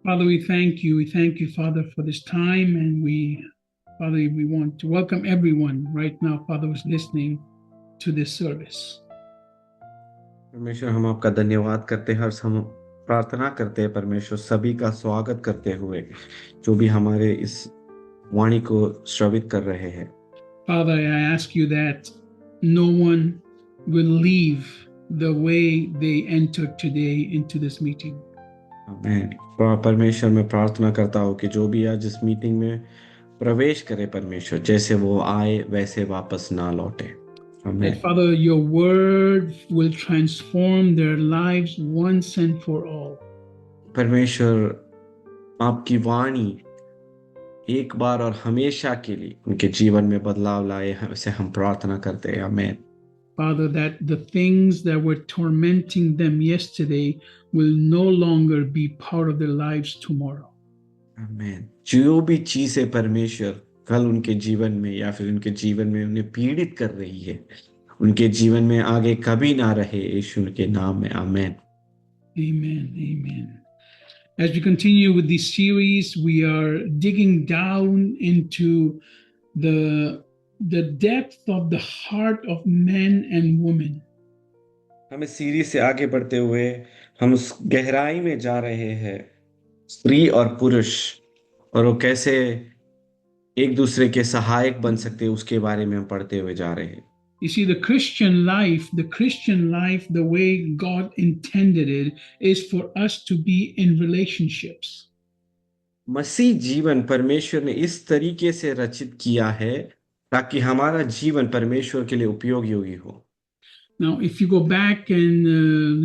Father, we thank you. We thank you, Father, for this time. And Father, we want to welcome everyone right now, Father, who's listening to this service. परमेश्वर, हम आपका धन्यवाद करते हैं और हम प्रार्थना करते हैं परमेश्वर, सभी का स्वागत करते हुए जो भी हमारे इस वाणी को श्रवित कर रहे हैं। Father, I ask you that no one will leave the way they entered today into this meeting. आमीन। परमेश्वर, मैं प्रार्थना करता हूँ कि जो भी आज इस मीटिंग में प्रवेश करे परमेश्वर, जैसे वो आए वैसे वापस ना लौटे। आमीन। That, Father, your word will transform their lives once and for all. परमेश्वर, आपकी वाणी एक बार और हमेशा के लिए उनके जीवन में बदलाव लाए, ऐसे हम प्रार्थना करते हैं। आमीन। Father, that the things that were tormenting them yesterday will no longer be part of their lives tomorrow. आमीन। जो भी चीजें परमेश्वर कल उनके जीवन में या फिर उनके जीवन में उन्हें पीड़ित कर रही है, उनके जीवन में आगे कभी ना रहे, यीशु के नाम में। आमीन। Amen. Amen. As we continue with this series, we are digging down into the depth of the heart of men and women. हम इस सीरीज से आगे बढ़ते हुए हम उस गहराई में जा रहे हैं, स्त्री और पुरुष, और वो कैसे एक दूसरे के सहायक बन सकते हैं उसके बारे में हम पढ़ते हुए जा रहे हैं। You see, the Christian life, the way God intended it, is for us to be in relationships. मसीह जीवन परमेश्वर ने इस तरीके से रचित किया है ताकि हमारा जीवन परमेश्वर के लिए उपयोगी हो। Now, if you go back and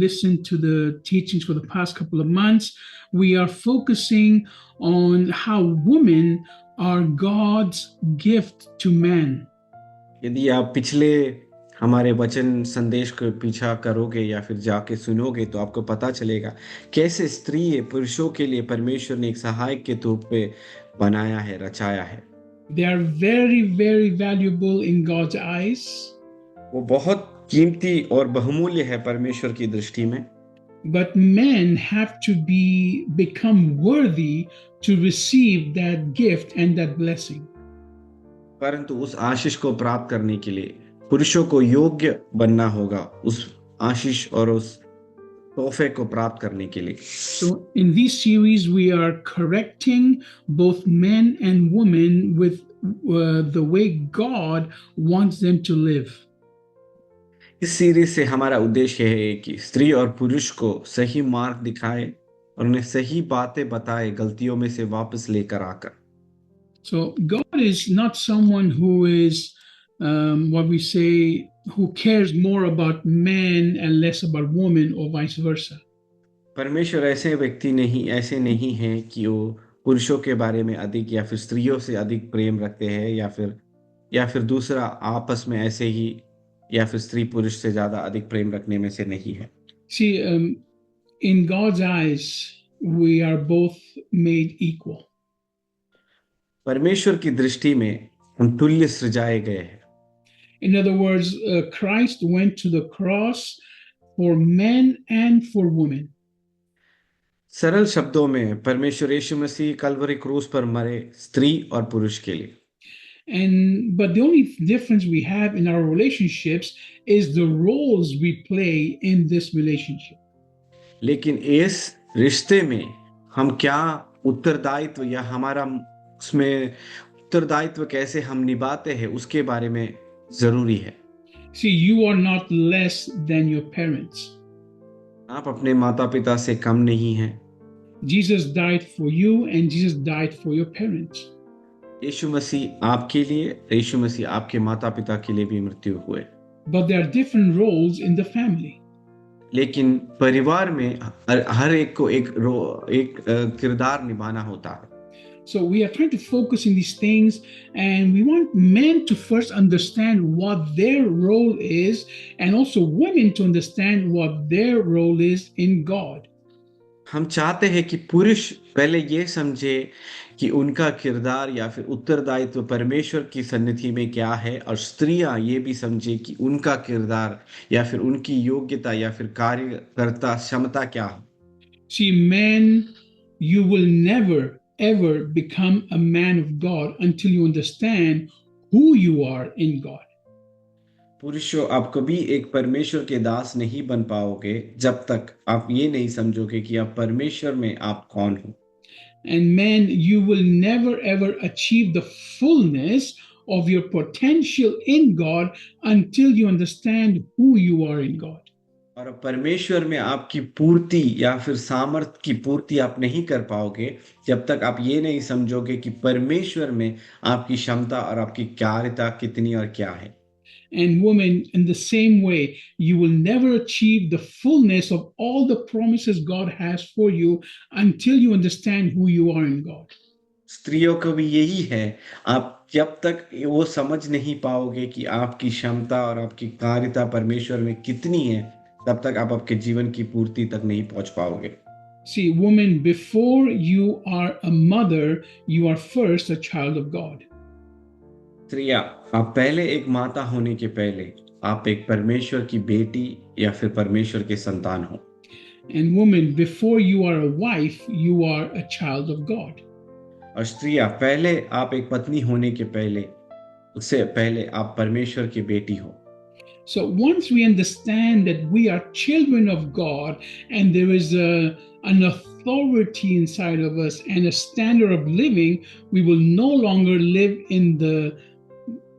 listen to the teachings for the past couple of months, we are focusing on how women are God's gift to man. यदि आप पिछले हमारे वचन संदेश को पीछा करोगे या फिर जाके सुनोगे तो आपको पता चलेगा कैसे स्त्री पुरुषों के लिए परमेश्वर ने एक सहायक के रूप में बनाया है, रचाया है। They are very, very valuable in God's eyes. वो बहुत कीमती और बहुमूल्य है परमेश्वर की दृष्टि में। But men have to become worthy to receive that gift and that blessing. परंतु उस आशीष को प्राप्त करने के लिए पुरुषों को योग्य बनना होगा उस आशीष और उस तोहफे को प्राप्त करने के लिए। So in this series we are correcting both men and women with the way God wants them to live. इस सीरीज से हमारा उद्देश्य है कि स्त्री और पुरुष को सही मार्ग दिखाए और उन्हें सही बातें बताए, गलतियों में से वापस लेकर आकर। So God is not someone who is what we say, who cares more about men and less about women, or vice versa. परमेश्वर ऐसे नहीं है कि वो पुरुषों के बारे में अधिक या फिर स्त्रियों से अधिक प्रेम रखते हैं या फिर दूसरा आपस में ऐसे ही या फिर स्त्री पुरुष से ज्यादा अधिक प्रेम रखने में से नहीं है। See, in God's eyes, we are both made equal. परमेश्वर की दृष्टि में हम तुल्य सृजाए गए हैं। In other words, Christ went to the cross for men and for women. सरल शब्दों में परमेश्वर यीशु मसीह कलवरी क्रूस पर मरे स्त्री और पुरुष के लिए। But the only difference we have in our relationships is the roles we play in this relationship. लेकिन इस रिश्ते में हम क्या उत्तरदायित्व या हमारा उसमें उत्तरदायित्व कैसे हम निभाते हैं उसके बारे में जरूरी है। See, you are not less than your parents. आप अपने माता पिता से कम नहीं हैं। Jesus died for you and Jesus died for your parents. यीशु मसीह आपके लिए, यीशु मसीह आपके माता पिता के लिए भी मृत्यु हुए। But there are different roles in the family. लेकिन परिवार में हर एक को एक किरदार निभाना होता है। So we are trying to focus in these things, and we want men to first understand what their role is, and also women to understand what their role is in God. हम चाहते हैं कि पुरुष पहले ये समझे कि उनका किरदार या फिर उत्तरदायित्व परमेश्वर की सन्निधि में क्या है, और स्त्रियां ये भी समझे कि उनका किरदार या फिर उनकी योग्यता या फिर कार्यकर्ता क्षमता क्या है। See, men you will never ever become a man of God until you understand who you are in God. पुरुषों, आप कभी एक परमेश्वर के दास नहीं बन पाओगे जब तक आप ये नहीं समझोगे कि आप परमेश्वर में आप कौन हो। And men, you will never ever achieve the fullness of your potential in God until you understand who you are in God. और परमेश्वर में आपकी पूर्ति या फिर सामर्थ की पूर्ति आप नहीं कर पाओगे जब तक आप ये नहीं समझोगे कि परमेश्वर में आपकी क्षमता और आपकी कार्यता कितनी और क्या है। And women, in the same way, you will never achieve the fullness of all the promises God has for you until you understand who you are in God. स्त्रियों को भी यही है, आप जब तक वो समझ नहीं पाओगे कि आपकी क्षमता और आपकी कार्यता परमेश्वर में कितनी है, तब तक आप आपके जीवन की पूर्ति तक नहीं पहुंच पाओगे। See, woman, before you are a mother, you are first a child of God. स्त्रियां, आप पहले एक माता होने के पहले आप एक परमेश्वर की बेटी या फिर परमेश्वर के संतान हो। And woman, before you are a wife, you are a child of God. और स्त्रियां, पहले आप एक पत्नी होने के पहले उससे पहले आप परमेश्वर की बेटी हो। So once we understand that we are children of God and there is an authority inside of us and a standard of living, we will no longer live in the,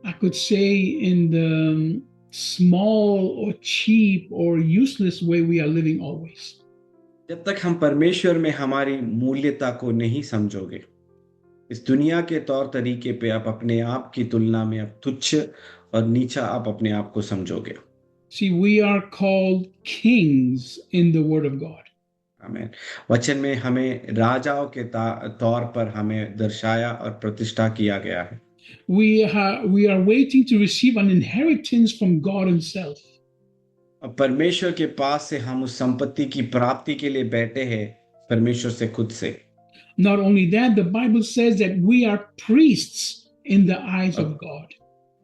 I could say, in the small or cheap or useless way we are living always. जब तक हम परमेश्वर में हमारी मूल्यता को नहीं समझोगे, इस दुनिया के तौर तरीके पे आप अपने आप की तुलना में आप तुच्छ और नीचा आप अपने आप को समझोगे। See, we are called kings in the Word of God. आमीन। वचन में हमें राजाओं के तौर पर हमें दर्शाया और प्रतिष्ठा किया गया है। We are waiting to receive an inheritance from God Himself. अब परमेश्वर के पास से हम उस संपत्ति की प्राप्ति के लिए बैठे हैं, परमेश्वर से खुद से। Not only that, the Bible says that we are priests in the eyes of God.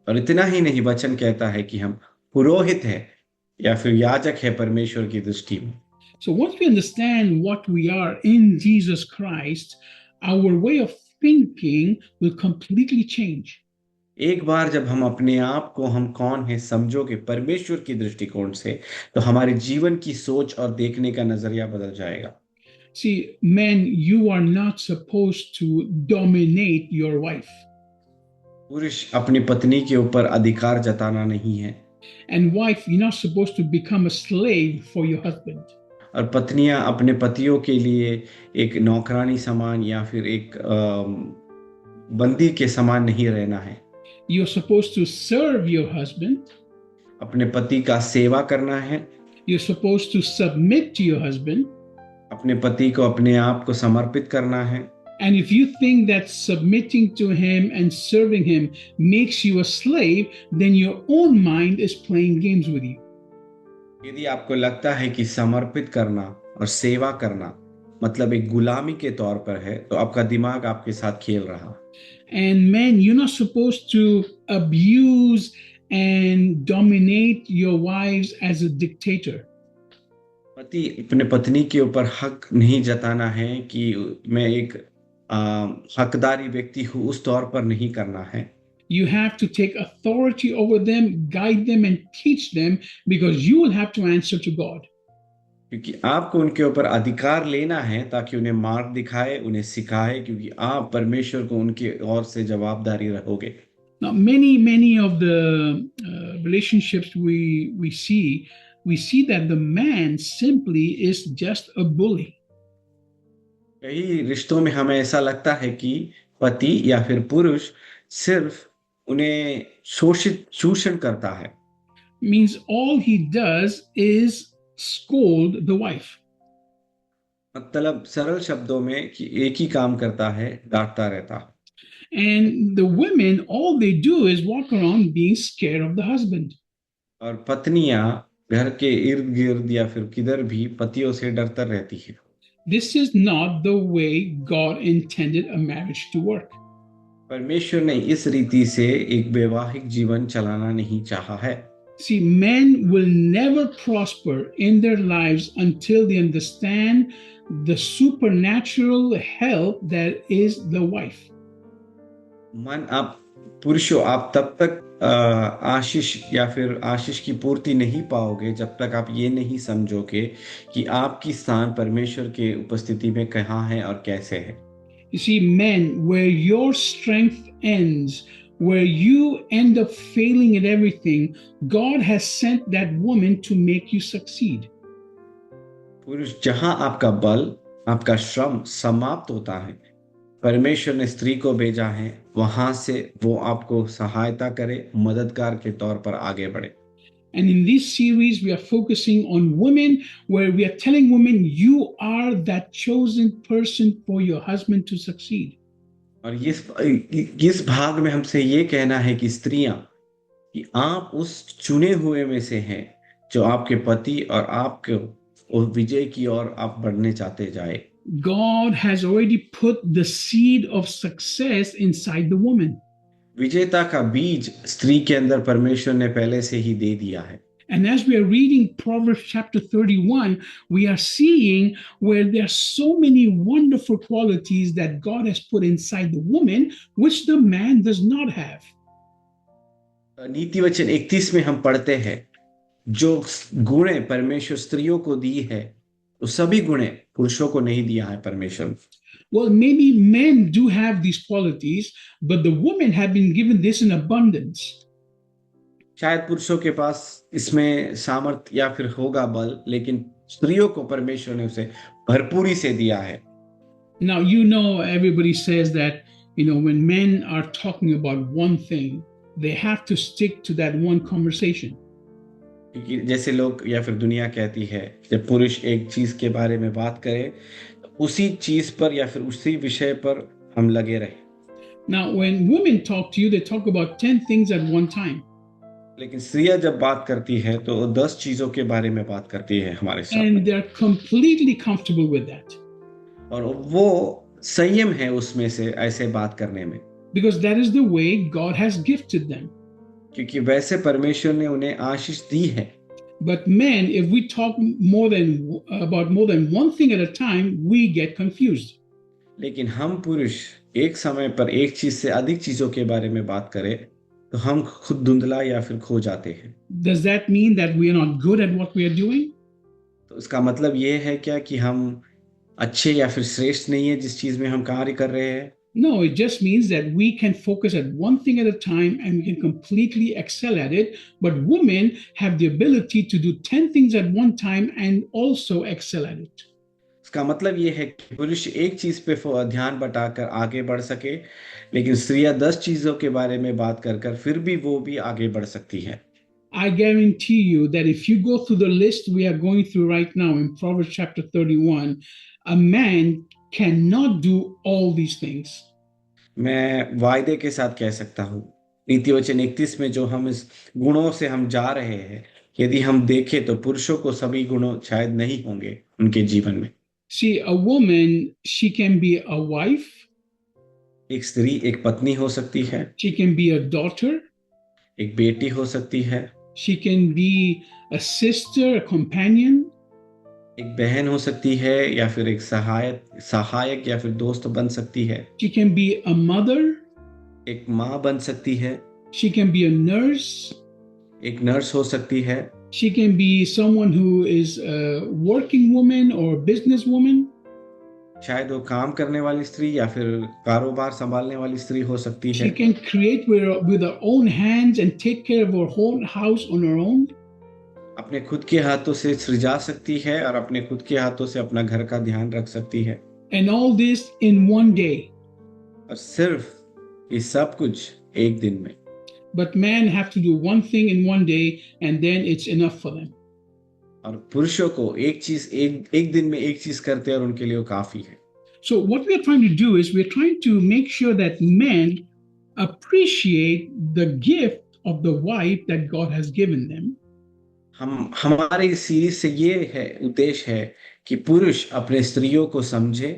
और इतना ही नहीं, वचन कहता है कि हम पुरोहित हैं या फिर याजक है परमेश्वर की दृष्टि में। So once we understand what we are in Jesus Christ, our way of thinking will completely change. एक बार जब हम अपने आप को हम कौन है समझोगे परमेश्वर की दृष्टिकोण से, तो हमारे जीवन की सोच और देखने का नजरिया बदल जाएगा। See, men, you are not supposed to dominate your wife. पुरुष अपनी पत्नी के ऊपर अधिकार जताना नहीं है। And wife, you're not supposed to become a slave for your husband. और पत्नियां अपने पतियों के लिए एक नौकरानी समान या फिर एक बंदी के समान नहीं रहना है। You're supposed to serve your husband. अपने पति का सेवा करना है। You're supposed to submit to your husband. अपने पति को अपने आप को समर्पित करना है। And if you think that submitting to him and serving him makes you a slave, then your own mind is playing games with you. यदि आपको लगता है कि समर्पित करना और सेवा करना मतलब एक गुलामी के तौर पर है, तो आपका दिमाग आपके साथ खेल रहा। And men, you're not supposed to abuse and dominate your wives as a dictator. पति अपने पत्नी के ऊपर हक नहीं जताना है कि मैं एक हकदारी व्यक्ति हूँ, उस तौर पर नहीं करना है। You have to take authority over them, guide them and teach them, because you will have to answer to God. क्योंकि आपको उनके ऊपर अधिकार लेना है ताकि उन्हें मार्ग दिखाए, उन्हें सिखाए, क्योंकि आप परमेश्वर को उनकी ओर से जवाबदारी रहोगे। Now, many of the relationships we see that the man simply is just a bully. कई रिश्तों में हमें ऐसा लगता है कि पति या फिर पुरुष सिर्फ उन्हें शोषण करता है। Means all he does is scold the wife. मतलब सरल शब्दों में कि एक ही काम करता है, डांटता रहता। And the women, all they do is walk around being scared of the husband. और पत्नियां घर के इर्द गिर्द या फिर किधर भी पतियों से डरता रहती है। This is not the way God intended a marriage to work. परमेश्वर ने इस रीति से एक वैवाहिक जीवन चलाना नहीं चाहा है। See, men will never prosper in their lives until they understand the supernatural help that is the wife. मन आप पुरुषों आप तब तक आशीष या फिर आशीष की पूर्ति नहीं पाओगे जब तक आप ये नहीं समझोगे कि आपकी स्थान परमेश्वर के उपस्थिति में कहाँ है और कैसे है। You see, men, where your strength ends, where you end up failing at everything, God has sent that woman to make you succeed. पुरुष जहां आपका बल आपका श्रम समाप्त होता है, परमेश्वर ने स्त्री को भेजा है वहां से वो आपको सहायता करे, मददगार के तौर पर आगे बढ़े। And in this series, we are focusing on women, where we are telling women, you are that chosen person for your husband to succeed. और इस भाग में हमसे ये कहना है कि स्त्रियां, कि आप उस चुने हुए में से हैं जो आपके पति और आपके उस विजय की ओर आप बढ़ने चाहते जाए। God has already put the seed of success inside the woman. विजेता का बीज स्त्री के अंदर परमेश्वर ने पहले से ही दे दिया है। And as we are reading Proverbs chapter 31, we are seeing where there are so many wonderful qualities that God has put inside the woman, which the man does not have. नीति वचन 31 में हम पढ़ते हैं जो गुणे परमेश्वर स्त्रियों को दी है, तो सभी गुणे पुरुषों को नहीं दिया है परमेश्वर। Well, maybe men do have these qualities, but the women have been given this in abundance. शायद पुरुषों के पास इसमें सामर्थ्य या फिर होगा बल, लेकिन स्त्रियों को परमेश्वर ने उसे भरपूरी से दिया है। Now, you know, everybody says that, when men are talking about one thing, they have to stick to that one conversation. क्योंकि जैसे लोग या फिर दुनिया कहती है, जब पुरुष एक चीज के बारे में बात करे तो उसी चीज पर या फिर उसी विषय पर हम लगे रहे। Now, when women talk to you, they talk about 10 things at one time. लेकिन स्त्रियां जब बात करती है तो 10 चीजों के बारे में बात करती है हमारे साथ, And they're completely comfortable with that. और वो संयम है उसमें से ऐसे बात करने में, Because that is the way God has gifted them. क्योंकि वैसे परमेश्वर ने उन्हें आशीष दी है। But men, if we talk about more than one thing at a time, we get confused. लेकिन हम पुरुष एक समय पर एक चीज से अधिक चीजों के बारे में बात करें तो हम खुद धुंधला या फिर खो जाते हैं। Does that mean that we are not good at what we are doing? तो इसका मतलब ये है क्या कि हम अच्छे या फिर श्रेष्ठ नहीं है जिस चीज में हम कार्य कर रहे हैं? No, it just means that we can focus at one thing at a time and we can completely excel at it. But women have the ability to do 10 things at one time and also excel at it. इसका मतलब ये है कि पुरुष एक चीज पे ध्यान बटाकर आगे बढ़ सके, लेकिन स्त्रियां 10 चीजों के बारे में बात कर कर फिर भी वो भी आगे बढ़ सकती है। I guarantee you that if you go through the list we are going through right now in Proverbs chapter 31, a man cannot do all these things. मैं वायदे के साथ कह सकता हूँ, नीति वचन 31 में जो हम इस गुणों से हम जा रहे हैं, यदि हम देखें तो पुरुषों को सभी गुणों शायद नहीं होंगे उनके जीवन में। See, a woman, she can be a wife, एक स्त्री एक पत्नी हो सकती है, she can be a daughter, एक बेटी हो सकती है, she can be a sister, a companion, एक बहन हो सकती है या फिर एक सहायक या फिर दोस्त बन सकती है, she can be a mother, एक माँ बन सकती है, she can be a nurse, एक नर्स हो सकती है, she can be someone who is a working woman or a business woman. शायद वो काम करने वाली स्त्री या फिर कारोबार संभालने वाली स्त्री हो सकती है। She can create with her own hands and take care of her whole house on her own. अपने खुद के हाथों से सृजा सकती है और अपने खुद के हाथों से अपना घर का ध्यान रख सकती है। And all this in one day. और सिर्फ ये सब कुछ एक दिन में। But men have to do one thing in one day and then it's enough for them. और पुरुषों को एक चीज एक दिन में एक चीज करते हैं और उनके लिए वो काफी है। So what we are trying to do is we are trying to make sure that men appreciate the gift of the wife that God has given them. हमारे इस सीरीज से ये है उद्देश्य है कि पुरुष अपने स्त्रियों को समझे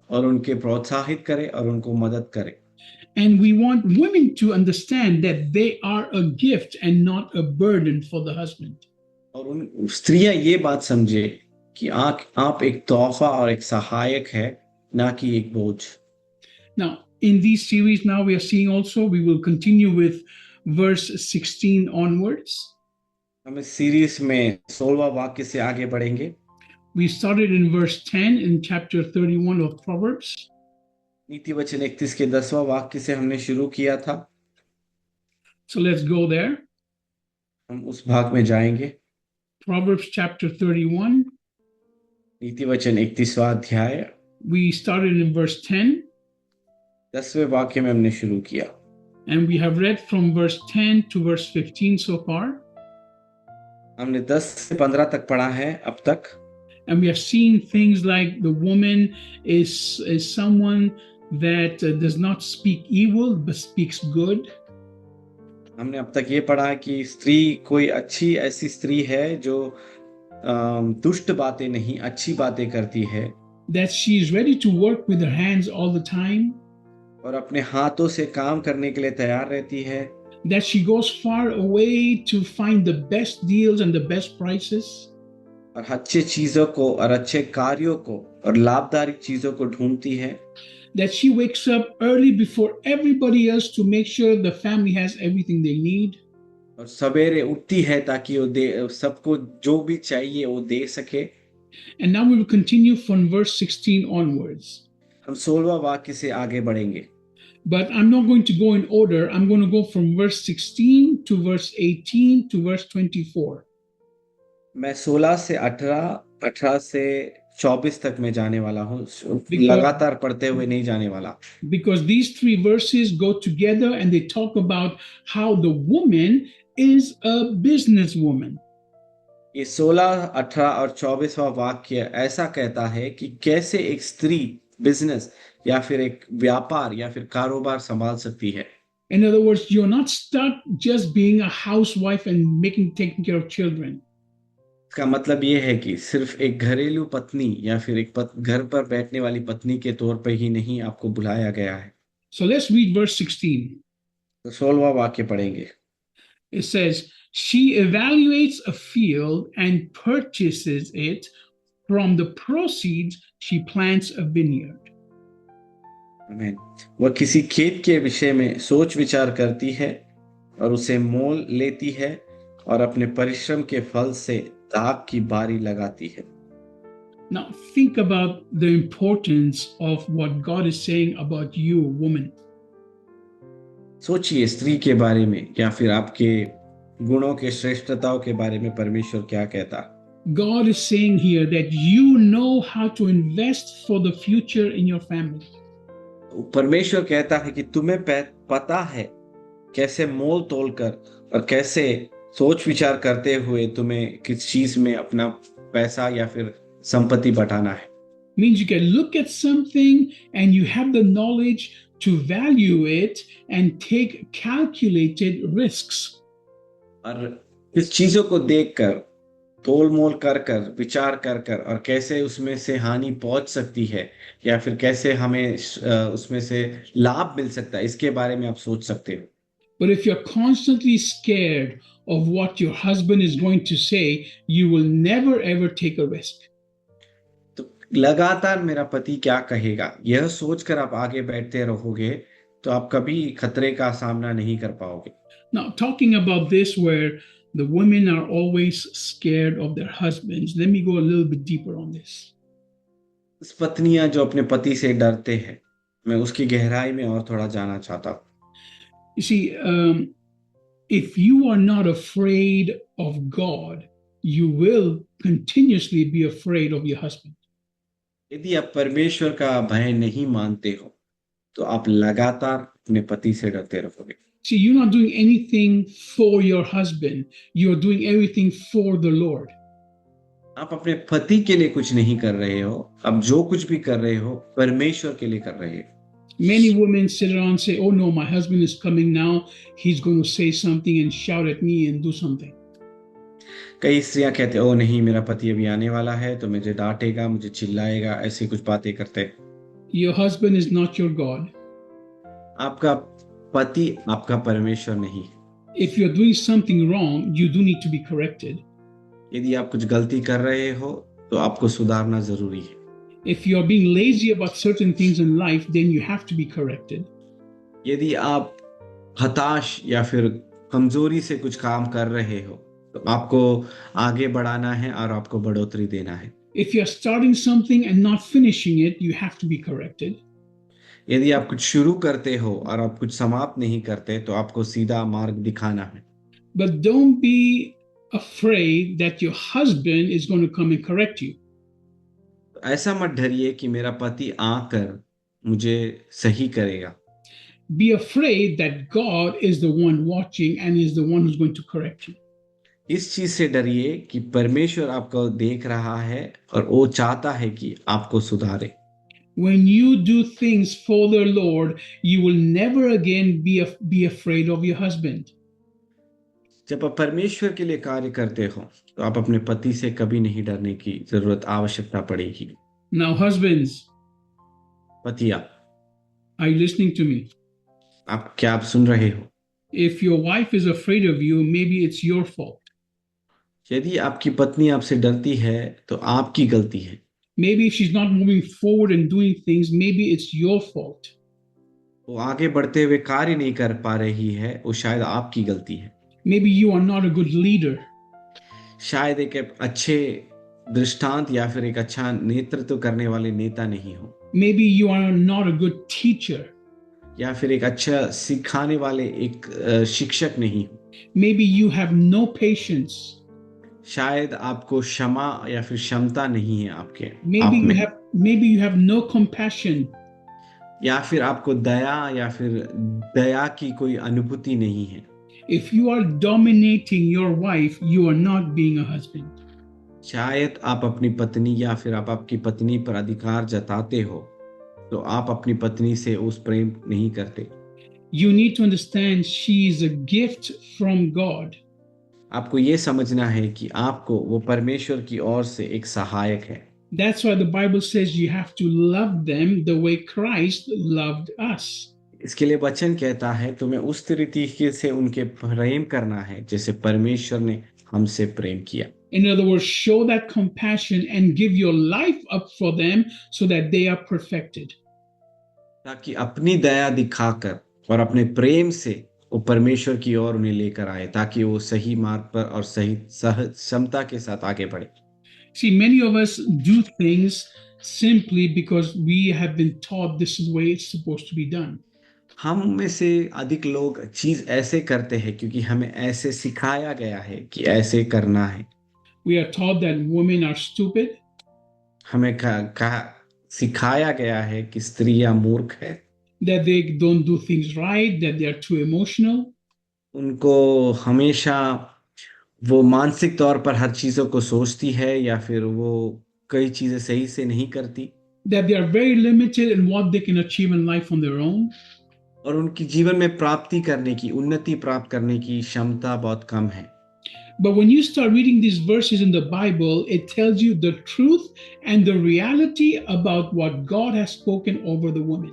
और उनके प्रोत्साहित करे और उनको मदद करे। And we want women to understand that they are a gift and not a burden for the husband. और उन स्त्रियां ये बात समझे कि आप एक तोहफा और एक सहायक है, ना कि एक बोझ। Now, in these series, now we are seeing also, we will continue with verse 16 onwards. हम इस सीरीज में 16वां वाक्य से आगे बढ़ेंगे। We started in verse 10 in chapter 31 of Proverbs. नीति वचन 31 के 10वां वाक्य से हमने शुरू किया था। So let's go there. हम उस भाग में जाएंगे। Proverbs chapter 31. नीति वचन 31वां अध्याय, We started in verse 10, 10वें वाक्य में हमने शुरू किया। and we have read from verse 10 to verse 15 so far. हमने 10 से 15 तक पढ़ा है अब तक। And we have seen things like the woman is someone that does not speak evil but speaks good. हमने अब तक ये पढ़ा है कि स्त्री कोई अच्छी ऐसी स्त्री है जो दुष्ट बातें नहीं, अच्छी बातें करती है। That she is ready to work with her hands all the time. और अपने हाथों से काम करने के लिए तैयार रहती है। That she goes far away to find the best deals and the best prices. और अच्छे चीजों को और अच्छे कार्यों को और लाभदायक चीजों को ढूंढती है। That she wakes up early before everybody else to make sure the family has everything they need. और सवेरे उठती है ताकि वो दे सबको जो भी चाहिए वो दे सके। And now we will continue from verse 16 onwards. हम 16वां वाक्य से आगे बढ़ेंगे। But I'm not going to go in order. I'm going to go from verse 16 to verse 18 to verse 24. मैं 16 से 18, 18 से 24 तक मैं जाने वाला हूँ। लगातार पढ़ते हुए नहीं जाने वाला। Because these three verses go together and they talk about how the woman is a businesswoman. ये 16, 18 और 24वां वाक्य ऐसा कहता है कि कैसे एक स्त्री बिजनेस या फिर एक व्यापार या फिर कारोबार संभाल सकती है। In other words, you're not stuck just being a housewife and taking care of children. इसका मतलब ये है कि सिर्फ एक घरेलू पत्नी या फिर एक घर पर बैठने वाली पत्नी के तौर पर ही नहीं आपको बुलाया गया है। So let's read verse 16. तो 16वां वाक्य पढ़ेंगे। It says, she evaluates a field and purchases it. From the proceeds, she plants a vineyard. आमीन। वह किसी खेत के विषय में सोच विचार करती है और उसे मोल लेती है और अपने परिश्रम के फल से दाख की बारी लगाती है। Now think about the importance of what God is saying about you, woman. सोचिए स्त्री के बारे में या फिर आपके गुणों के श्रेष्ठताओं के बारे में परमेश्वर क्या कहता। God is saying here that you know how to invest for the future in your family. परमेश्वर कहता है कि तुम्हें पता है कैसे मोल तोल कर और कैसे सोच विचार करते हुए तुम्हें किस चीज में अपना पैसा या फिर संपत्ति बटाना है। Means you can look at something and you have the knowledge to value it and take calculated risks. और इस चीजों को देखकर तोल मोल कर कर विचार कर कर और कैसे उसमें से हानि पहुंच सकती है या फिर कैसे हमें उसमें से लाभ मिल सकता है, इसके बारे में आप सोच सकते हो। But if you're constantly scared of what your husband is going to say, you will never ever take a risk. तो लगातार मेरा पति क्या कहेगा यह सोचकर आप आगे बैठते रहोगे तो आप कभी खतरे का सामना नहीं कर पाओगे। Now, talking about this where the women are always scared of their husbands, let me go a little bit deeper on this. इस पत्नियां जो अपने पति से डरते हैं, मैं उसकी गहराई में और थोड़ा जाना चाहता हूँ। You see, if you are not afraid of God, you will continuously be afraid of your husband. यदि आप परमेश्वर का भय नहीं मानते हो तो आप लगातार अपने पति से डरते रहोगे। See, you're not doing anything for your husband. You're doing everything for the Lord. आप अपने पति के लिए कुछ नहीं कर रहे हो, आप जो कुछ भी कर रहे हो परमेश्वर के लिए कर रहे हो। Many women sit around and say, oh no, my husband is coming now. He's going to say something and shout at me and do something. कई स्त्रियां कहते ओ नहीं मेरा पति अभी आने वाला है तो मुझे डांटेगा, मुझे चिल्लाएगा, ऐसी कुछ बातें करते। Your husband is not your God. आपका पति आपका परमेश्वर नहीं है। If you're doing something wrong, you do need to be corrected. यदि आप कुछ गलती कर रहे हो तो आपको सुधारना जरूरी है। If you're being lazy about certain things in life, then you have to be corrected. यदि आप हताश या फिर कमजोरी से कुछ काम कर रहे हो तो आपको आगे बढ़ाना है और आपको बढ़ोतरी देना है। If you're starting something and not finishing it, you have to be corrected. यदि आप कुछ शुरू करते हो और आप कुछ समाप्त नहीं करते तो आपको सीधा मार्ग दिखाना है। But don't be afraid that your husband is going to come and correct you. तो ऐसा मत डरिए कि मेरा पति आकर मुझे सही करेगा। Be afraid that God is the one watching and is the one who's going to correct you. इस चीज से डरिए कि परमेश्वर आपको देख रहा है और वो चाहता है कि आपको सुधारे। When you do things for the Lord, you will never again be afraid of your husband. जब आप परमेश्वर के लिए कार्य करते हो तो आप अपने पति से कभी नहीं डरने की जरूरत आवश्यकता पड़ेगी। Now, husbands, पतिया, are you listening to me? आप सुन रहे हो? If your wife is afraid of you, maybe it's your fault. यदि आपकी पत्नी आपसे डरती है तो आपकी गलती है। Maybe if she's not moving forward and doing things, maybe it's your fault. वो आगे बढ़ते हुए कार्य नहीं कर पा रही है, वो शायद आपकी गलती है। Maybe you are not a good leader. शायद एक अच्छे दृष्टांत या फिर एक अच्छा नेतृत्व करने वाले नेता नहीं हो। Maybe you are not a good teacher. या फिर एक अच्छा सिखाने वाले एक शिक्षक नहीं हो। Maybe you have no patience. शायद आपको क्षमा या फिर क्षमता नहीं है आपके Maybe आप में। maybe you have no compassion. या फिर आपको दया या फिर दया की कोई अनुभूति नहीं है। If you are dominating your wife, you are not being a husband. शायद आप अपनी पत्नी या फिर आप आपकी पत्नी पर अधिकार जताते हो तो आप अपनी पत्नी से उस प्रेम नहीं करते। You need to understand she is a gift from God. आपको ये समझना है कि आपको वो परमेश्वर की ओर से एक सहायक है। That's why the Bible says you have to love them the way Christ loved us. इसके लिए वचन कहता है तुम्हें उस तरीके से उनके प्रेम करना है जैसे परमेश्वर ने हमसे प्रेम किया। In other words, show that compassion and give your life up for them so that they are perfected. ताकि अपनी दया दिखाकर और अपने प्रेम से वो परमेश्वर की ओर उन्हें लेकर आए ताकि वो सही मार्ग पर और सही क्षमता के साथ आगे बढ़े। See, many of us do things simply because we have been taught this is the way it's supposed to be done. हम में से अधिक लोग चीज ऐसे करते हैं क्योंकि हमें ऐसे सिखाया गया है कि ऐसे करना है। We are taught that women are stupid, हमें सिखाया गया है कि स्त्रियां मूर्ख है, that they don't do things right, that they are too emotional, उनको हमेशा वो मानसिक तौर पर हर चीजों को सोचती है या फिर वो कई चीजें सही से नहीं करती, that they are very limited in what they can achieve in life on their own. और उनकी जीवन में प्राप्ति करने की उन्नति प्राप्त करने की क्षमता बहुत कम है। But when you start reading these verses in the Bible, it tells you the truth and the reality about what God has spoken over the woman.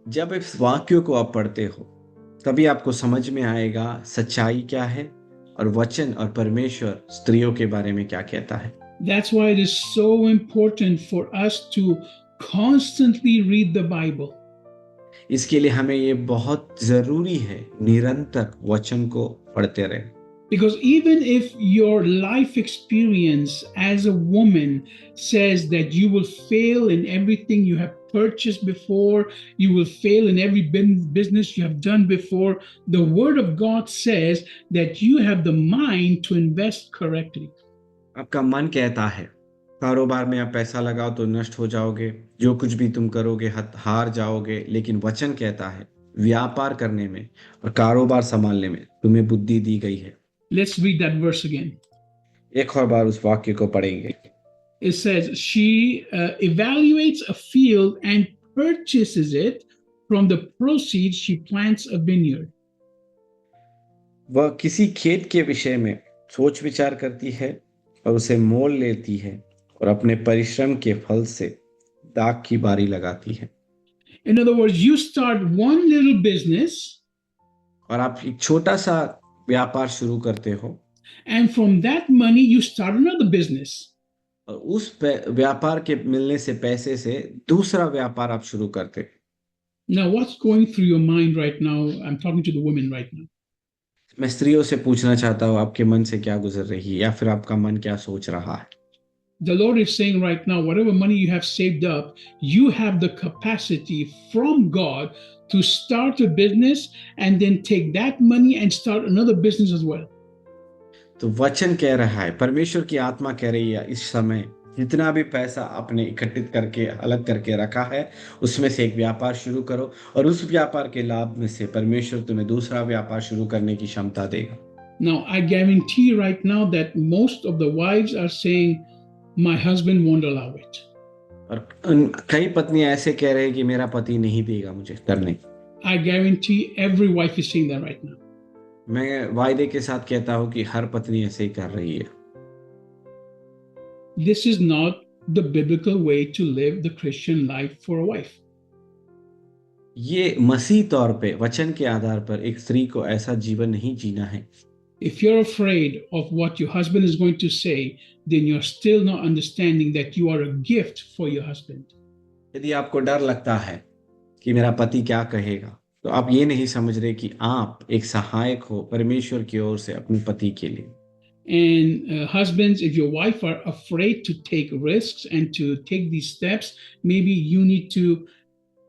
जब इस वाक्यों को आप पढ़ते हो तभी आपको समझ में आएगा सच्चाई क्या है और वचन और परमेश्वर स्त्रियों के बारे में क्या कहता है। That's why it is so important for us to constantly read the Bible. इसके लिए हमें ये बहुत जरूरी है निरंतर वचन को पढ़ते रहे। Because even if your life experience as a woman says that you will fail in everything you have purchased before, you will fail in every business you have done before, the Word of God says that you have the mind to invest correctly. आपका मन कहता है कारोबार में आप पैसा लगाओ तो नष्ट हो जाओगे, जो कुछ भी तुम करोगे हार जाओगे, लेकिन वचन कहता है व्यापार करने में और कारोबार संभालने में तुम्हें बुद्धि दी गई है। Let's read that verse again. एक और बार उस वाक्य को पढ़ेंगे। It says, she evaluates a field and purchases it. From the proceeds, she plants a vineyard. वह किसी खेत के विषय में सोच विचार करती है और उसे मोल लेती है और अपने परिश्रम के फल से दाख की बारी लगाती है। In other words, you start one little business, और आप एक छोटा सा व्यापार शुरू करते हो and from that money, you start another business. और उस व्यापार के मिलने से पैसे से दूसरा व्यापार आप शुरू करते। Now, what's going through your mind right now? I'm talking to the women right now. मैं स्त्रियों से पूछना चाहता हूँ आपके मन से क्या गुजर रही है या फिर आपका मन क्या सोच रहा है। The Lord is saying right now, whatever money you have saved up, you have the capacity from God to start a business and then take that money and start another business as well. तो वचन कह रहा है, परमेश्वर की आत्मा कह रही है, इस समय जितना भी पैसा आपने इकट्ठित करके अलग करके रखा है उसमें से एक व्यापार शुरू करो और उस व्यापार के लाभ में से परमेश्वर तुम्हें दूसरा व्यापार शुरू करने की क्षमता देगा। Now, I guarantee right now that most of the wives are saying, my husband won't allow it. और कई पत्नी ऐसे कह रहे हैं कि मेरा पति नहीं देगा मुझे करने। I guarantee every wife is saying that right now. मैं वायदे के साथ कहता हूँ कि हर पत्नी ऐसे ही कर रही है। This is not the biblical way to live the Christian life for a wife. ये मसीह तौर पे वचन के आधार पर एक स्त्री को ऐसा जीवन नहीं जीना है। If you're afraid of what your husband is going to say, then you're still not understanding that you are a gift for your husband. यदि आपको डर लगता है कि मेरा पति क्या कहेगा, तो आप ये नहीं समझ रहे कि आप एक सहायक हो परमेश्वर की ओर से अपने पति के लिए। And husbands, if your wife are afraid to take risks and to take these steps, maybe you need to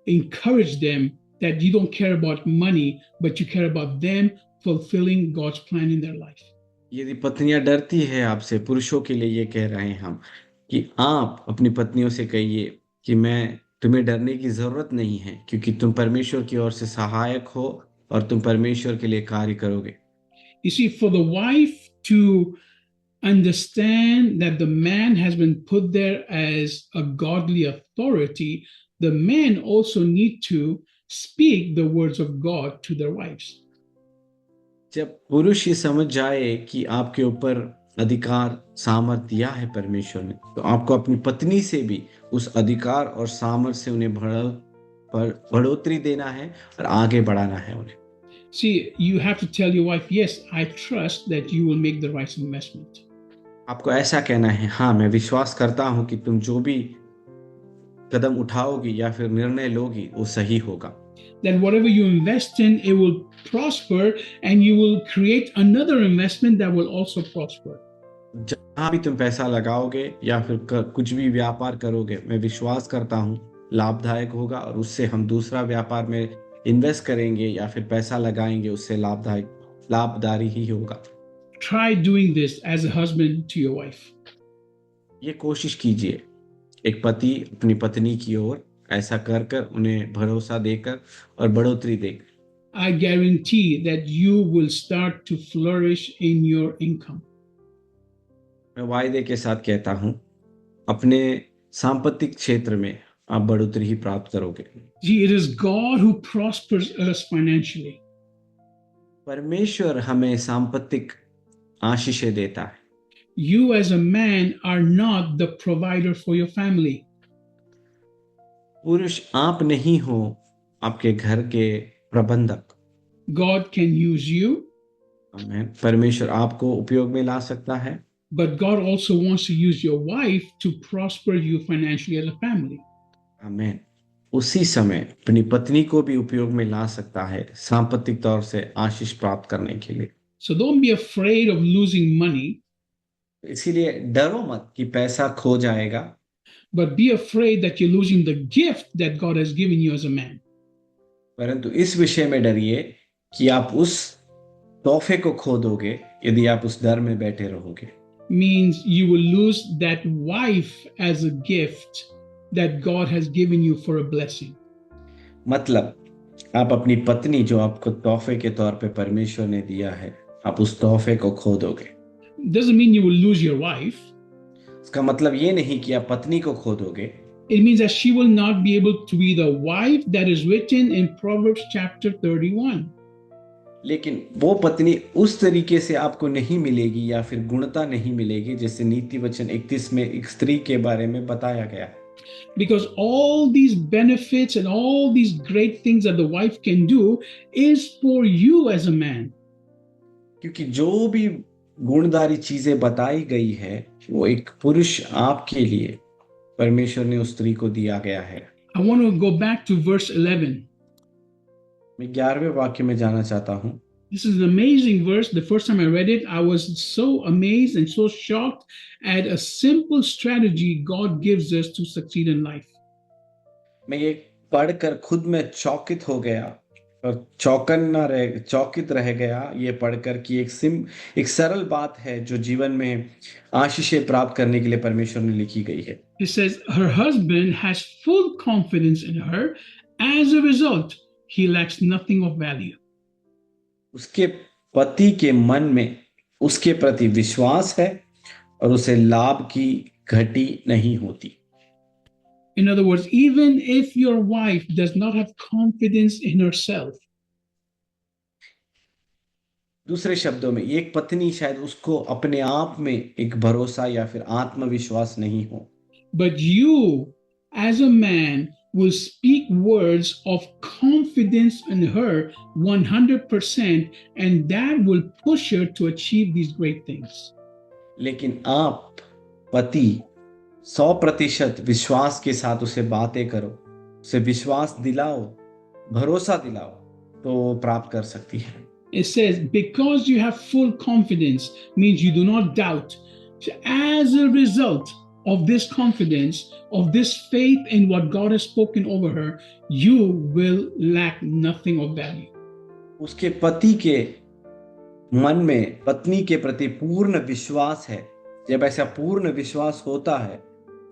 encourage them that you don't care about money, but you care about them fulfilling God's plan in their life. यदि पत्नियां डरती है आपसे, पुरुषों के लिए ये कह रहे हैं हम कि आप अपनी पत्नियों से कहिए कि मैं तुम्हें डरने की जरूरत नहीं है क्योंकि तुम परमेश्वर की ओर से सहायक हो और तुम परमेश्वर के लिए कार्य करोगे। You see, for the wife to understand that the man has been put there as a godly authority, the men also need to speak the words of God to their wives. जब पुरुष ये समझ जाए कि आपके ऊपर अधिकार सामर्थ दिया है परमेश्वर ने, तो आपको अपनी पत्नी से भी उस अधिकार और सामर्थ से उन्हें बढ़ोतरी देना है और आगे बढ़ाना है उन्हें। See, you have to tell your wife, yes, I trust that you will make the right investment. आपको ऐसा कहना है, हाँ मैं विश्वास करता हूं कि तुम जो भी कदम उठाओगी या फिर निर्णय लोगी वो सही होगा। That whatever you invest in, it will prosper and you will create another investment that will also prosper. जहां भी तुम पैसा लगाओगे या फिर कुछ भी व्यापार करोगे, मैं विश्वास करता हूं लाभदायक होगा और उससे हम दूसरा व्यापार में इन्वेस्ट करेंगे या फिर पैसा लगाएंगे, उससे लाभदारी ही होगा। Try doing this as a husband to your wife. ये कोशिश कीजिए एक पति अपनी पत्नी की ओर ऐसा कर कर उन्हें भरोसा देकर और बढ़ोतरी देकर। I guarantee that you will start to flourish in your income. मैं वायदे के साथ कहता हूं अपने सांपत्तिक क्षेत्र में आप बढ़ोतरी ही प्राप्त करोगे। See, it is God who prospers us financially. परमेश्वर हमें सांपत्तिक आशीषें देता है। You as a man are not the provider for your family. पुरुष आप नहीं हो आपके घर के प्रबंधक। God can use you, आमीन। परमेश्वर आपको उपयोग में ला सकता है, but God also wants to use your wife to prosper you financially as a family. आमीन। उसी समय अपनी पत्नी को भी उपयोग में ला सकता है सांपत्तिक तौर से आशीष प्राप्त करने के लिए। So don't be afraid of losing money, इसीलिए डरो मत कि पैसा खो जाएगा, but be afraid that you're losing the gift that God has given you as a man. परंतु इस विषय में डरिए कि आप उस तोहफे को खो दोगे यदि आप उस डर में बैठे रहोगे। Means you will lose that wife as a gift that God has given you for a blessing. मतलब आप अपनी पत्नी जो आपको तोहफे के तौर पे परमेश्वर ने दिया है, आप उस तोहफे को खो दोगे। Doesn't mean you will lose your wife. इसका मतलब ये नहीं कि आप पत्नी को खो दोगे। It means that she will not be able to be the wife that is written in Proverbs chapter 31. लेकिन वो पत्नी उस तरीके से आपको नहीं मिलेगी या फिर गुणता नहीं मिलेगी जैसे नीति वचन 31 में एक स्त्री के बारे में बताया गया है। Because all these benefits and all these great things that the wife can do is for you as a man. क्योंकि जो भी गुणदारी चीजें बताई गई है वो एक पुरुष आपके लिए परमेश्वर ने उस स्त्री को दिया गया है। I want to go back to verse 11. मैं 11वें वाक्य में जाना चाहता हूं। This is an amazing verse. The first time I read it, I was so amazed and so shocked at a simple strategy God gives us to succeed in life. मैं ये पढ़कर खुद में चौकित हो गया और चौकित रह गया ये पढ़कर कि एक सरल बात है जो जीवन में आशीषें प्राप्त करने के लिए परमेश्वर ने लिखी गई है। It says her husband has full confidence in her. As a result, he lacks nothing of value. उसके पति के मन में उसके प्रति विश्वास है और उसे लाभ की घटी नहीं होती। In other words, even if your wife does not have confidence in herself, दूसरे शब्दों में एक पत्नी शायद उसको अपने आप में एक भरोसा या फिर आत्मविश्वास नहीं हो, but you as a man will speak words of confidence in her 100%, and that will push her to achieve these great things. लेकिन आप पति 100% विश्वास के साथ उसे बातें करो, उसे विश्वास दिलाओ, भरोसा दिलाओ, तो वो प्राप्त कर सकती है। It says, because you have full confidence means you do not doubt. So as a result of this confidence, of this faith in what God has spoken over her, you will lack nothing of value. उसके पति के मन में पत्नी के प्रति पूर्ण विश्वास है। जब ऐसा पूर्ण विश्वास होता है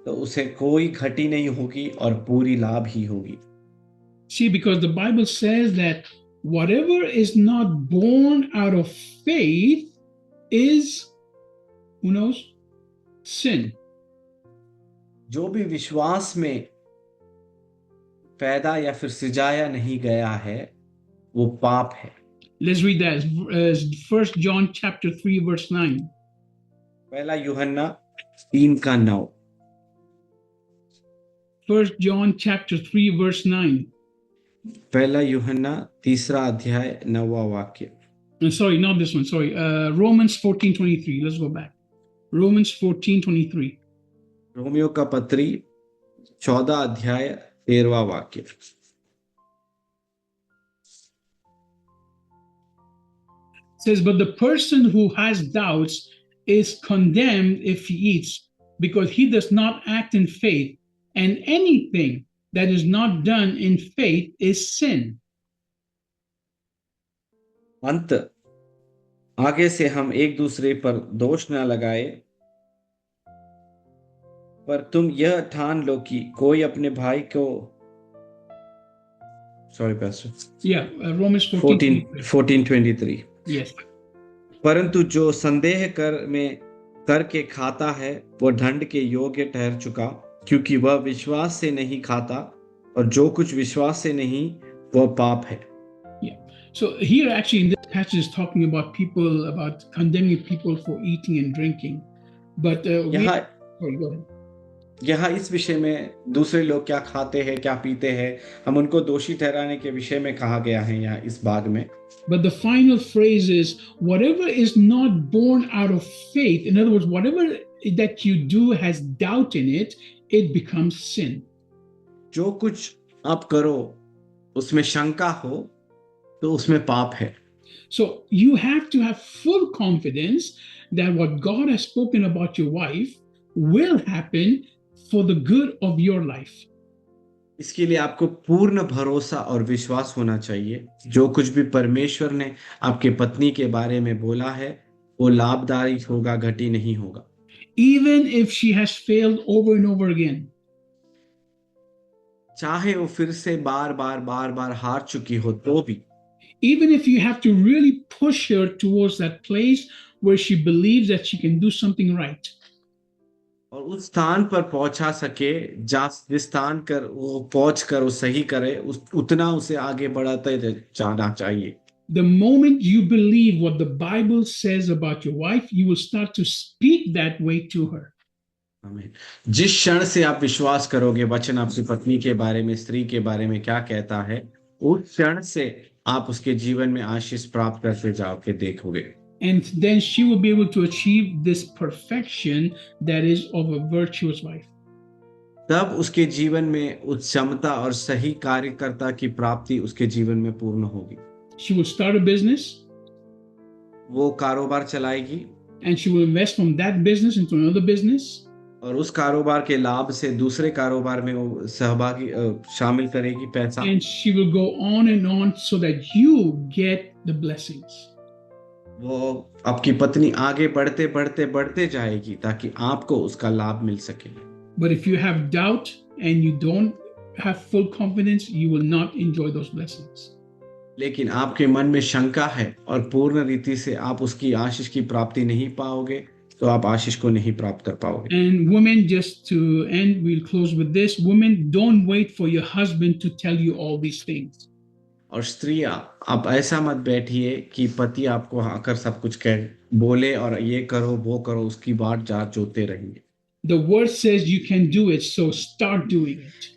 तो उसे कोई घटी नहीं होगी और पूरी लाभ ही होगी। See, because the Bible says that whatever is not born out of faith is, who knows, sin. जो भी विश्वास में पैदा या फिर सिजाया नहीं गया है वो पाप है। Let's read that. 1 John chapter 3 verse 9. पहला यूहन्ना 3:9। 1 John chapter 3 verse 9. पहला यूहन्ना 3 अध्याय 9वां वाक्य। Sorry, not this one. Sorry. Romans 14:23. Let's go back. Romans 14:23. Romeo का पत्री 14 अध्याय 13वां वाक्य। Says, but the person who has doubts is condemned if he eats, because he does not act in faith, and anything that is not done in faith is sin. अंत आगे से हम एक दूसरे पर दोष न लगाए, पर तुम यह ठान लो कि कोई अपने भाई को Romans 14:23। Yes. परंतु जो संदेह करके खाता है वो दंड के योग्य ठहर चुका, क्योंकि वह विश्वास से नहीं खाता, और जो कुछ विश्वास से नहीं वह पाप है। So here actually in this passage is talking about people, about condemning people for eating and drinking. But यहाँ इस विषय में दूसरे लोग क्या खाते हैं क्या पीते हैं, हम उनको दोषी ठहराने के विषय में कहा गया है यहाँ इस भाग में। But the final phrase is, whatever is not born out of faith, in other words, whatever that you do has doubt in it, it becomes sin. जो कुछ आप करो उसमें शंका हो तो उसमें पाप है। So you have to have full confidence that what God has spoken about your wife will happen for the good of your life. इसके लिए आपको पूर्ण भरोसा और विश्वास होना चाहिए, जो कुछ भी परमेश्वर ने आपके पत्नी के बारे में बोला है वो लाभदायी होगा, घटी नहीं होगा। Even if she has failed over and over again. चाहे वो फिर से बार बार हार चुकी हो तो भी। Even if you have to really push her towards that place where she believes that she can do something right. और उस स्थान पर पहुंचा सके जिस स्थान कर वो पहुंच कर वो सही करे, उतना उसे आगे बढ़ाते जाना चाहिए। The moment you believe what the Bible says about your wife, you will start to speak that way to her. आमीन। जिस क्षण से आप विश्वास करोगे वचन आपकी पत्नी के बारे में, स्त्री के बारे में क्या कहता है, उस क्षण से आप उसके जीवन में आशीष प्राप्त करते जाओगे, देखोगे। And then she will be able to achieve this perfection that is of a virtuous wife. तब उसके जीवन में उस क्षमता और सही कार्यकर्ता की प्राप्ति उसके जीवन में पूर्ण होगी। She will start a business वो कारोबार चलाएगी and she will invest from that business into another business. और उस कारोबार के लाभ से दूसरे कारोबार में वो शामिल करेगी पैसा। And she will go on so that you get the blessings. वो आपकी पत्नी आगे बढ़ते बढ़ते बढ़ते जाएगी ताकि आपको उसका लाभ मिल सके। But if you have doubt and you don't have full confidence, you will not enjoy those blessings. लेकिन आपके मन में शंका है और पूर्ण रीति से आप उसकी आशीष की प्राप्ति नहीं पाओगे, तो आप आशीष को नहीं प्राप्त कर पाओगे। And women, just to end, we'll close with this. Women, don't wait for your husband to tell you all these things. और स्त्रियां, आप ऐसा मत बैठिए कि पति आपको आकर सब कुछ कह बोले और ये करो वो करो, उसकी बात जात जोते रहेंगे। The word says you can do it, so start doing it.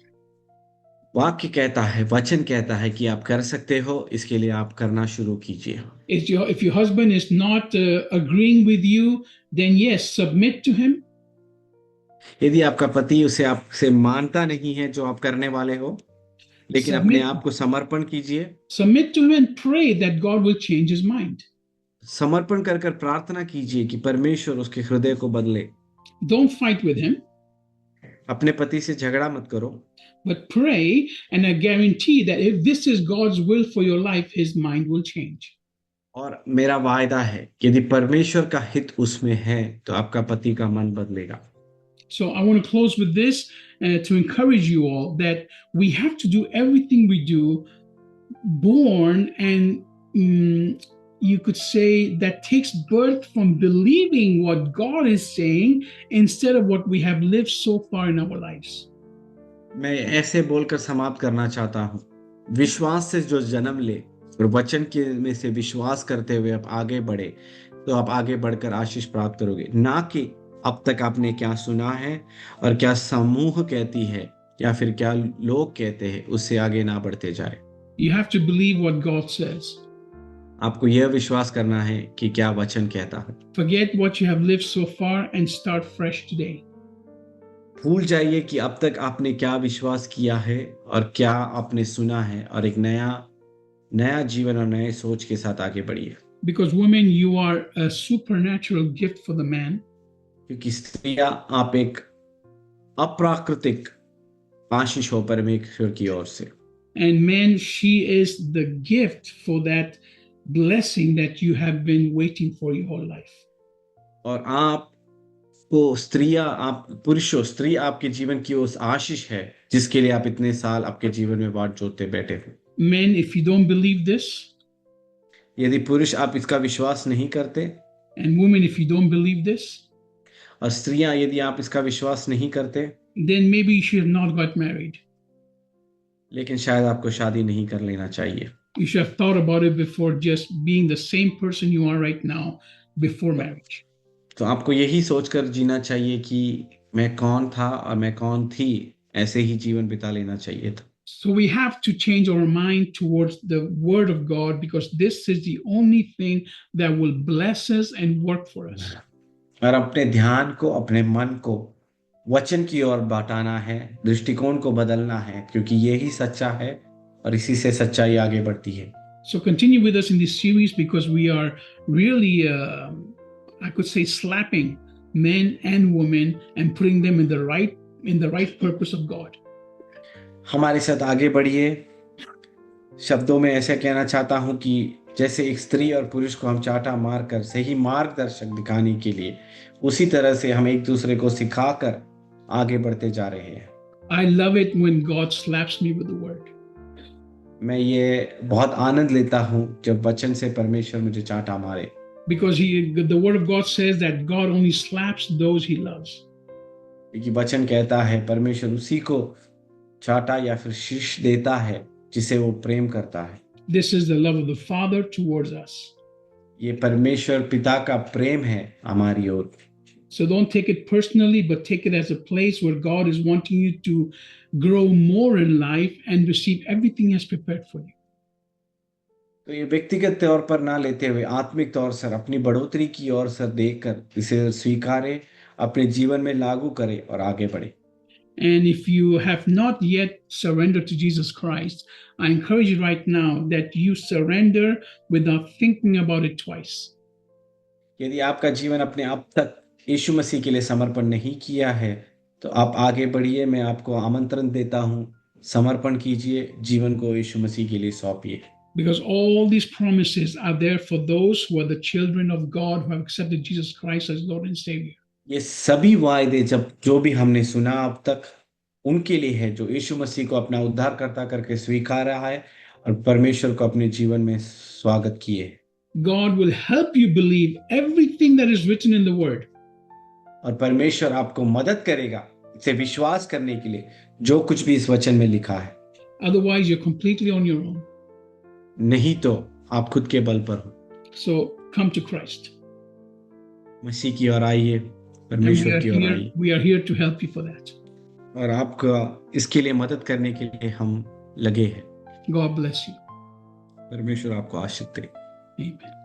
वाक्य कहता है, वचन कहता है कि आप कर सकते हो, इसके लिए आप करना शुरू कीजिए। If your husband is not agreeing with you, then yes, submit to him. यदि आपका पति उसे आपसे मानता नहीं है जो आप करने वाले हो, लेकिन अपने आप को समर्पण कीजिए। Submit to him and pray that God will change his mind. समर्पण कर कर प्रार्थना कीजिए कि परमेश्वर उसके हृदय को बदले। Don't fight with him, अपने पति से झगड़ा मत करो, but pray, and I guarantee that if this is God's will for your life, his mind will change. और मेरा वायदा है कि यदि परमेश्वर का हित उसमें है तो आपका पति का मन बदलेगा। So I want to close with this to encourage you all that we have to do everything we do born and you could say that takes birth from believing what God is saying instead of what we have lived so far in our lives. मैं ऐसे बोलकर समाप्त करना चाहता हूँ, विश्वास से जो जन्म ले और वचन के में से विश्वास करते हुए आप आगे बढ़े, तो आप आगे बढ़कर आशीष प्राप्त करोगे, ना कि अब तक आपने क्या सुना है और क्या समूह कहती है या फिर क्या लोग कहते हैं, उससे आगे ना बढ़ते जाए। You have to believe what God says. आपको यह विश्वास करना है कि क्या वचन कहता है। Forget what you have lived so far and start fresh today. भूल जाइए कि अब तक आपने क्या विश्वास किया है और क्या आपने सुना है, और एक नया जीवन और नए सोच के साथ आगे बढ़िए। Because women, you are a supernatural gift for the man. क्योंकि स्त्रियां, आप एक अप्राकृतिक आशीष हो परमेश्वर की ओर से। And men, she is the gift for that blessing that you have been waiting for your whole life. और आप पुरुषों, स्त्री आपके जीवन की उस आशीष है जिसके लिए आप इतने साल आपके जीवन में बाट जोते बैठे हो। Men, if you don't believe this, यदि पुरुष आप इसका विश्वास नहीं करते, and women, if you don't believe this, और स्त्रियां यदि आप इसका विश्वास नहीं करते, then maybe you should have not got married. लेकिन शायद आपको शादी नहीं कर लेना चाहिए। You should have thought about it before just being the same person you are right now before marriage. तो आपको यही सोचकर जीना चाहिए कि मैं कौन था और मैं कौन थी, ऐसे ही जीवन बिता लेना चाहिए था। So we have to change our mind towards the word of God, because this is the only thing that will bless us and work for us. और अपने ध्यान को, अपने मन को वचन की ओर बांटाना है, दृष्टिकोण को बदलना है, क्योंकि यही सच्चा है और इसी से सच्चाई आगे बढ़ती है। So continue with us in this series, because we are really, I could say, slapping men and women and putting them in the right purpose of God. हमारे साथ आगे बढ़िए। शब्दों में ऐसे कहना चाहता हूं कि जैसे एक स्त्री और पुरुष को हम चाटा मारकर सही मार्गदर्शक दिखाने के लिए, उसी तरह से हम एक दूसरे को सिखाकर आगे बढ़ते जा रहे हैं। I love it when God slaps me with the word. मैं ये बहुत आनंद लेता हूं जब वचन से परमेश्वर मुझे चाटा मारे, Because the word of God says that God only slaps those he loves. क्योंकि वचन कहता है परमेश्वर उसी को चाटा या फिर शीश देता है जिसे वो प्रेम करता है। This is the love of the Father towards us. ये परमेश्वर पिता का प्रेम है हमारी ओर। So don't take it personally, but take it as a place where God is wanting you to grow more in life and receive everything He has prepared for you. तो ये व्यक्तिगत तौर पर ना लेते हुए आत्मिक तौर सर अपनी बढ़ोतरी की ओर सर देखकर इसे स्वीकारे, अपने जीवन में लागू करे और आगे बढ़े। And if you have not yet surrendered to Jesus Christ, I encourage you right now that you surrender without thinking about it twice. यदि आपका जीवन अपने अब तक यीशु मसीह के लिए समर्पण नहीं किया है, तो आप आगे बढ़िए। मैं आपको आमंत्रण देता हूँ, समर्पण कीजिए, जीवन को यीशु मसीह के लिए सौंपिए। Because all these promises are there for those who are the children of God who have accepted Jesus Christ as Lord and Savior. ये सभी वायदे जो भी हमने सुना अब तक, उनके लिए है जो यीशु मसीह को अपना उद्धारकर्ता करके स्वीकार रहा है और परमेश्वर को अपने जीवन में स्वागत किए। God will help you believe everything that is written in the Word. और परमेश्वर आपको मदद करेगा इसे विश्वास करने के लिए जो कुछ भी इस वचन में लिखा है। Otherwise, you're completely on your own. नहीं तो आप खुद के बल पर हो। So come to Christ. मसीह की ओर आइए, And परमेश्वर की ओर आइए, we are here to help you for that. और आपका इसके लिए मदद करने के लिए हम लगे हैं। God bless you. परमेश्वर आपको आशीष दे। Amen.